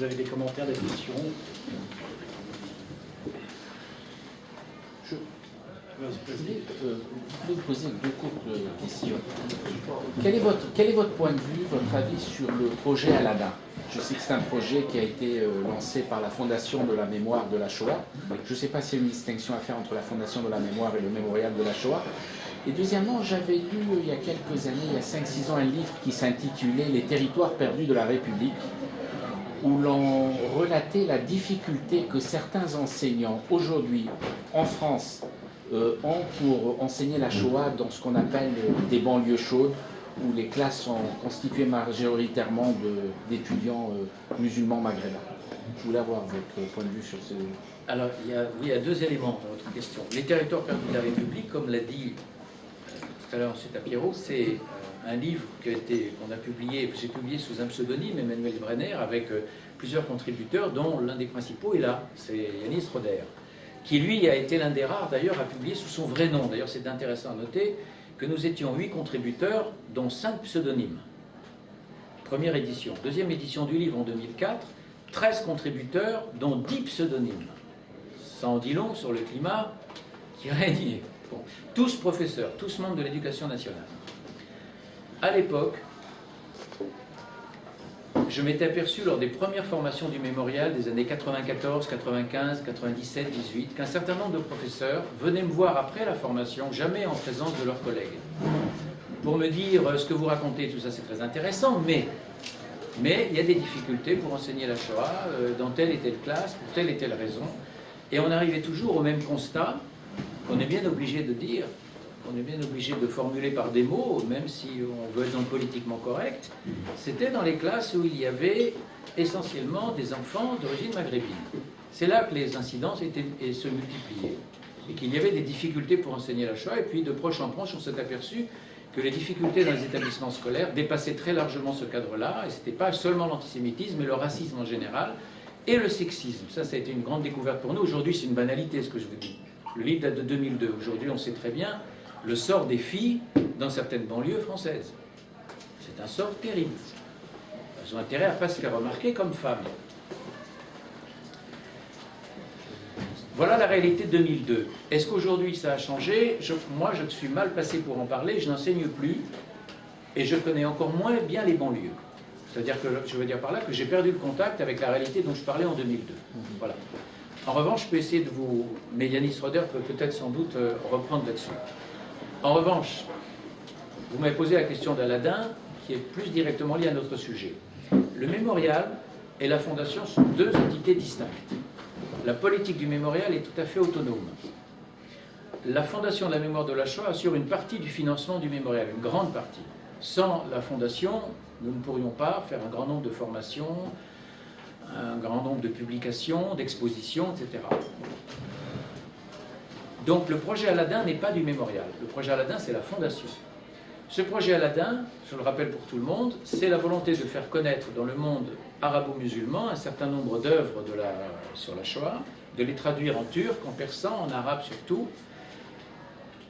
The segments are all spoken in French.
vous avez des commentaires, des questions. Je voulais vous poser deux courtes questions. Quel est votre point de vue, votre avis sur le projet Aladdin? Je sais que c'est un projet qui a été lancé par la Fondation de la mémoire de la Shoah. Je ne sais pas s'il y a une distinction à faire entre la Fondation de la mémoire et le mémorial de la Shoah. Et deuxièmement, j'avais lu il y a quelques années, il y a 5-6 ans, un livre qui s'intitulait « Les territoires perdus de la République », où l'on relatait la difficulté que certains enseignants aujourd'hui en France ont pour enseigner la Shoah dans ce qu'on appelle des banlieues chaudes, où les classes sont constituées majoritairement d'étudiants musulmans maghrébins. Je voulais avoir votre point de vue sur ce... Alors, il y a deux éléments dans votre question. Les territoires perdus de la République, comme l'a dit tout à l'heure M. Tapiro, c'est un livre qu'on a publié, j'ai publié sous un pseudonyme, Emmanuel Brenner, avec plusieurs contributeurs, dont l'un des principaux est là, c'est Yanis Roder, qui lui a été l'un des rares d'ailleurs à publier sous son vrai nom. D'ailleurs, c'est intéressant à noter que nous étions 8 contributeurs, dont 5 pseudonymes. Première édition. Deuxième édition du livre en 2004, 13 contributeurs, dont 10 pseudonymes. Ça en dit long sur le climat qui règne. Bon. Tous professeurs, tous membres de l'éducation nationale. À l'époque, je m'étais aperçu lors des premières formations du mémorial des années 94, 95, 97, 18, qu'un certain nombre de professeurs venaient me voir après la formation, jamais en présence de leurs collègues, pour me dire ce que vous racontez, tout ça c'est très intéressant, mais il y a des difficultés pour enseigner la Shoah dans telle et telle classe, pour telle et telle raison, et on arrivait toujours au même constat qu'on est bien obligé de dire, on est bien obligé de formuler par des mots, même si on veut être dans le politiquement correct, c'était dans les classes où il y avait essentiellement des enfants d'origine maghrébine. C'est là que les incidences se multipliaient, et qu'il y avait des difficultés pour enseigner la Shoah, et puis de proche en proche, on s'est aperçu que les difficultés dans les établissements scolaires dépassaient très largement ce cadre-là, et ce n'était pas seulement l'antisémitisme, mais le racisme en général, et le sexisme. Ça a été une grande découverte pour nous. Aujourd'hui, c'est une banalité, ce que je vous dis. Le livre date de 2002. Aujourd'hui, on sait très bien le sort des filles dans certaines banlieues françaises. C'est un sort terrible. Elles ont intérêt à ne pas se faire remarquer comme femmes. Voilà la réalité de 2002. Est-ce qu'aujourd'hui ça a changé? Moi, je suis mal placé pour en parler, je n'enseigne plus, et je connais encore moins bien les banlieues. C'est-à-dire que, je veux dire par là, que j'ai perdu le contact avec la réalité dont je parlais en 2002. Voilà. En revanche, je peux essayer de vous... Mais Yanis Roder peut peut-être sans doute reprendre là-dessus. En revanche, vous m'avez posé la question d'Aladin, qui est plus directement liée à notre sujet. Le mémorial et la fondation sont deux entités distinctes. La politique du mémorial est tout à fait autonome. La fondation de la mémoire de la Shoah assure une partie du financement du mémorial, une grande partie. Sans la fondation, nous ne pourrions pas faire un grand nombre de formations, un grand nombre de publications, d'expositions, etc. Donc le projet Aladdin n'est pas du mémorial. Le projet Aladdin, c'est la fondation. Ce projet Aladdin, je le rappelle pour tout le monde, c'est la volonté de faire connaître dans le monde arabo-musulman un certain nombre d'œuvres sur la Shoah, de les traduire en turc, en persan, en arabe surtout,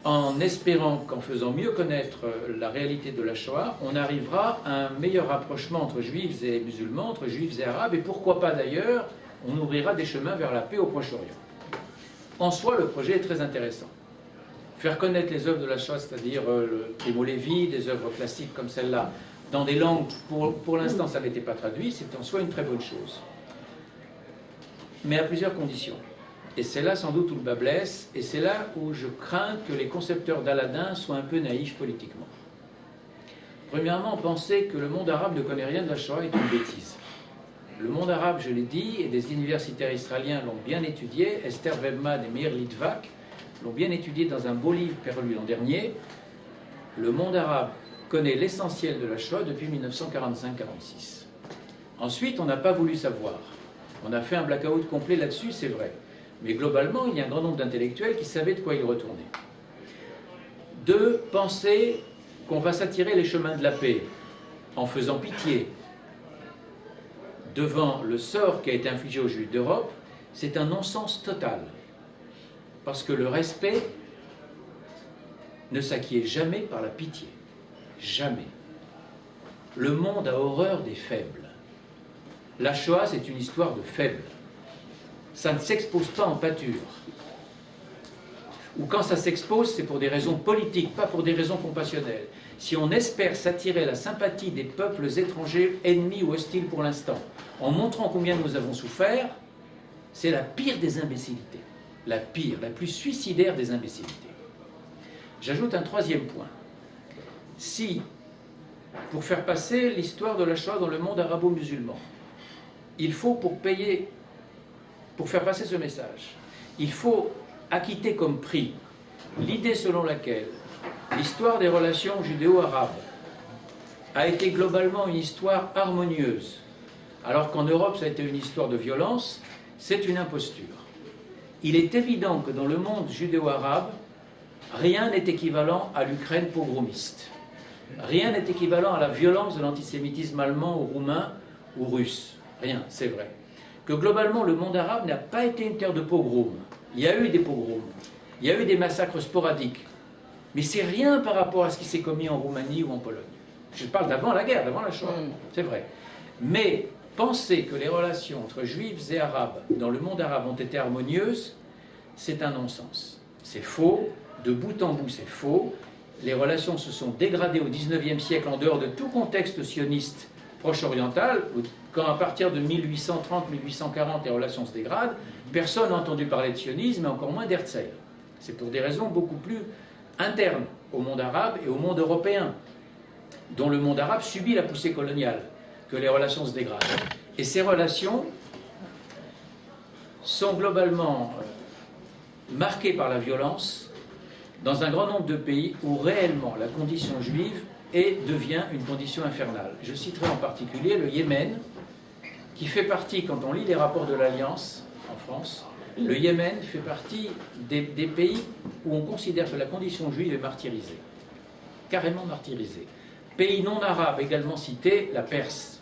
en espérant qu'en faisant mieux connaître la réalité de la Shoah, on arrivera à un meilleur rapprochement entre juifs et musulmans, entre juifs et arabes, et pourquoi pas d'ailleurs, on ouvrira des chemins vers la paix au Proche-Orient. En soi, le projet est très intéressant. Faire connaître les œuvres de la Shoah, c'est-à-dire le Primo Levi, des œuvres classiques comme celle-là, dans des langues, pour l'instant ça n'était pas traduit, c'est en soi une très bonne chose. Mais à plusieurs conditions. Et c'est là sans doute où le bas blesse, et c'est là où je crains que les concepteurs d'Aladin soient un peu naïfs politiquement. Premièrement, penser que le monde arabe ne connaît rien de la Shoah est une bêtise. Le monde arabe, je l'ai dit, et des universitaires israéliens l'ont bien étudié, Esther Webman et Meir Litvak l'ont bien étudié dans un beau livre paru l'an dernier. Le monde arabe connaît l'essentiel de la Shoah depuis 1945-46. Ensuite, on n'a pas voulu savoir. On a fait un blackout complet là-dessus, c'est vrai. Mais globalement, il y a un grand nombre d'intellectuels qui savaient de quoi ils retournaient. Deux, penser qu'on va s'attirer les chemins de la paix en faisant pitié devant le sort qui a été infligé aux Juifs d'Europe, c'est un non-sens total. Parce que le respect ne s'acquiert jamais par la pitié. Jamais. Le monde a horreur des faibles. La Shoah, c'est une histoire de faibles. Ça ne s'expose pas en pâture. Ou quand ça s'expose, c'est pour des raisons politiques, pas pour des raisons compassionnelles. Si on espère s'attirer la sympathie des peuples étrangers, ennemis ou hostiles pour l'instant, en montrant combien nous avons souffert, c'est la pire des imbécilités. La pire, la plus suicidaire des imbécilités. J'ajoute un troisième point. Si, pour faire passer l'histoire de la Shoah dans le monde arabo-musulman, il faut, pour faire passer ce message, il faut acquitter comme prix l'idée selon laquelle l'histoire des relations judéo-arabes a été globalement une histoire harmonieuse, alors qu'en Europe ça a été une histoire de violence, c'est une imposture. Il est évident que dans le monde judéo-arabe, rien n'est équivalent à l'Ukraine pogromiste. Rien n'est équivalent à la violence de l'antisémitisme allemand ou roumain ou russe. Rien, c'est vrai. Que globalement, le monde arabe n'a pas été une terre de pogroms. Il y a eu des pogroms, il y a eu des massacres sporadiques. Mais c'est rien par rapport à ce qui s'est commis en Roumanie ou en Pologne. Je parle d'avant la guerre, d'avant la Shoah, c'est vrai. Mais penser que les relations entre juifs et arabes dans le monde arabe ont été harmonieuses, c'est un non-sens. C'est faux, de bout en bout c'est faux. Les relations se sont dégradées au XIXe siècle en dehors de tout contexte sioniste proche-oriental, quand à partir de 1830-1840 les relations se dégradent, personne n'a entendu parler de sionisme et encore moins d'Herzl. C'est pour des raisons beaucoup plus internes au monde arabe et au monde européen, dont le monde arabe subit la poussée coloniale, que les relations se dégradent. Et ces relations sont globalement marquées par la violence dans un grand nombre de pays où réellement la condition juive devient une condition infernale. Je citerai en particulier le Yémen, qui fait partie, quand on lit les rapports de l'Alliance en France, le Yémen fait partie des pays où on considère que la condition juive est martyrisée, carrément martyrisée. Pays non arabe également cité, la Perse,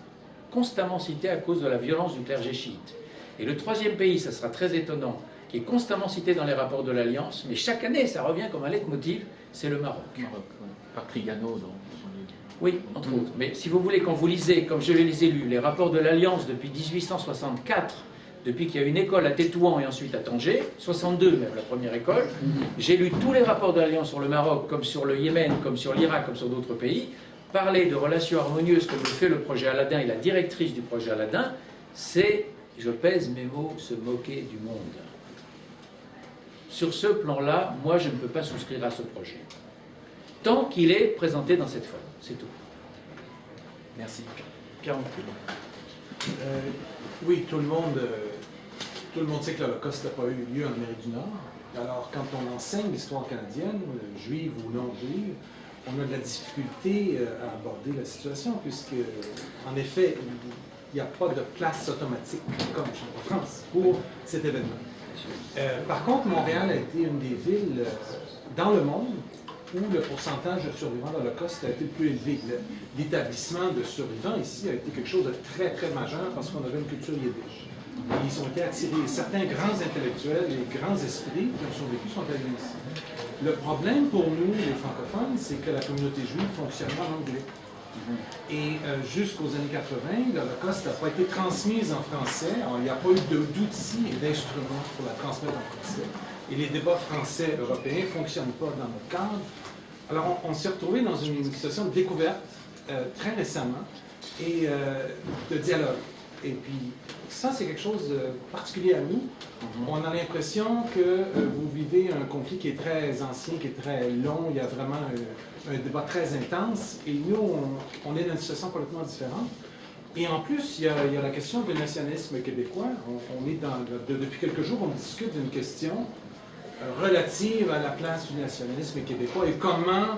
constamment cité à cause de la violence du clergé chiite. Et le troisième pays, ça sera très étonnant, qui est constamment cité dans les rapports de l'Alliance, mais chaque année ça revient comme un leitmotiv, c'est le Maroc. Maroc, ouais. Par Trigano, donc. Oui, entre autres. Mais si vous voulez, quand vous lisez, comme je les ai lus, les rapports de l'Alliance depuis 1864, depuis qu'il y a une école à Tétouan et ensuite à Tanger, 62 même la première école, j'ai lu tous les rapports de l'Alliance sur le Maroc, comme sur le Yémen, comme sur l'Irak, comme sur d'autres pays, parler de relations harmonieuses comme le fait le projet Aladdin et la directrice du projet Aladdin, c'est, je pèse mes mots, se moquer du monde. Sur ce plan-là, moi je ne peux pas souscrire à ce projet. Tant qu'il est présenté dans cette forme, c'est tout. Merci. 40 Oui, tout le monde sait que l'Holocauste n'a pas eu lieu en Amérique du Nord. Alors, quand on enseigne l'histoire canadienne, juive ou non juive, on a de la difficulté à aborder la situation, puisque, en effet, il n'y a pas de place automatique, comme en France, pour cet événement. Par contre, Montréal a été une des villes dans le monde où le pourcentage de survivants de l'Holocauste a été le plus élevé. L'établissement de survivants ici a été quelque chose de très, très majeur parce qu'on avait une culture yiddish. Et ils ont été attirés. Certains grands intellectuels et grands esprits qui ont survécu sont allés ici. Le problème pour nous, les francophones, c'est que la communauté juive fonctionne en anglais. Et jusqu'aux années 80, l'Holocauste n'a pas été transmise en français. Alors, il n'y a pas eu d'outils et d'instruments pour la transmettre en français. Et les débats français européens ne fonctionnent pas dans notre cadre. Alors, on s'est retrouvé dans une situation de découverte très récemment et de dialogue. Et puis, ça, c'est quelque chose de particulier à nous. On a l'impression que vous vivez un conflit qui est très ancien, qui est très long. Il y a vraiment un débat très intense. Et nous, on est dans une situation complètement différente. Et en plus, il y a la question du nationalisme québécois. On est depuis quelques jours, on discute d'une question relative à la place du nationalisme québécois et comment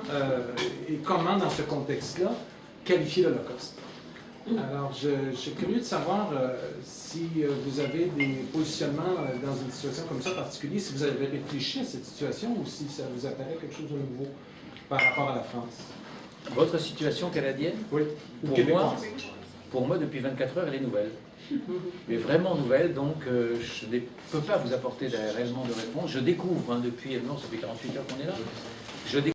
dans ce contexte-là, qualifier l'Holocauste. Alors, je suis curieux de savoir si vous avez des positionnements dans une situation comme ça particulière, si vous avez réfléchi à cette situation ou si ça vous apparaît quelque chose de nouveau par rapport à la France. Votre situation canadienne? Oui. Pour moi, depuis 24 heures, elle est nouvelle. Mais vraiment nouvelle, donc je ne peux pas vous apporter réellement de réponse. Je découvre, depuis, non, ça fait 48 heures qu'on est là, je découvre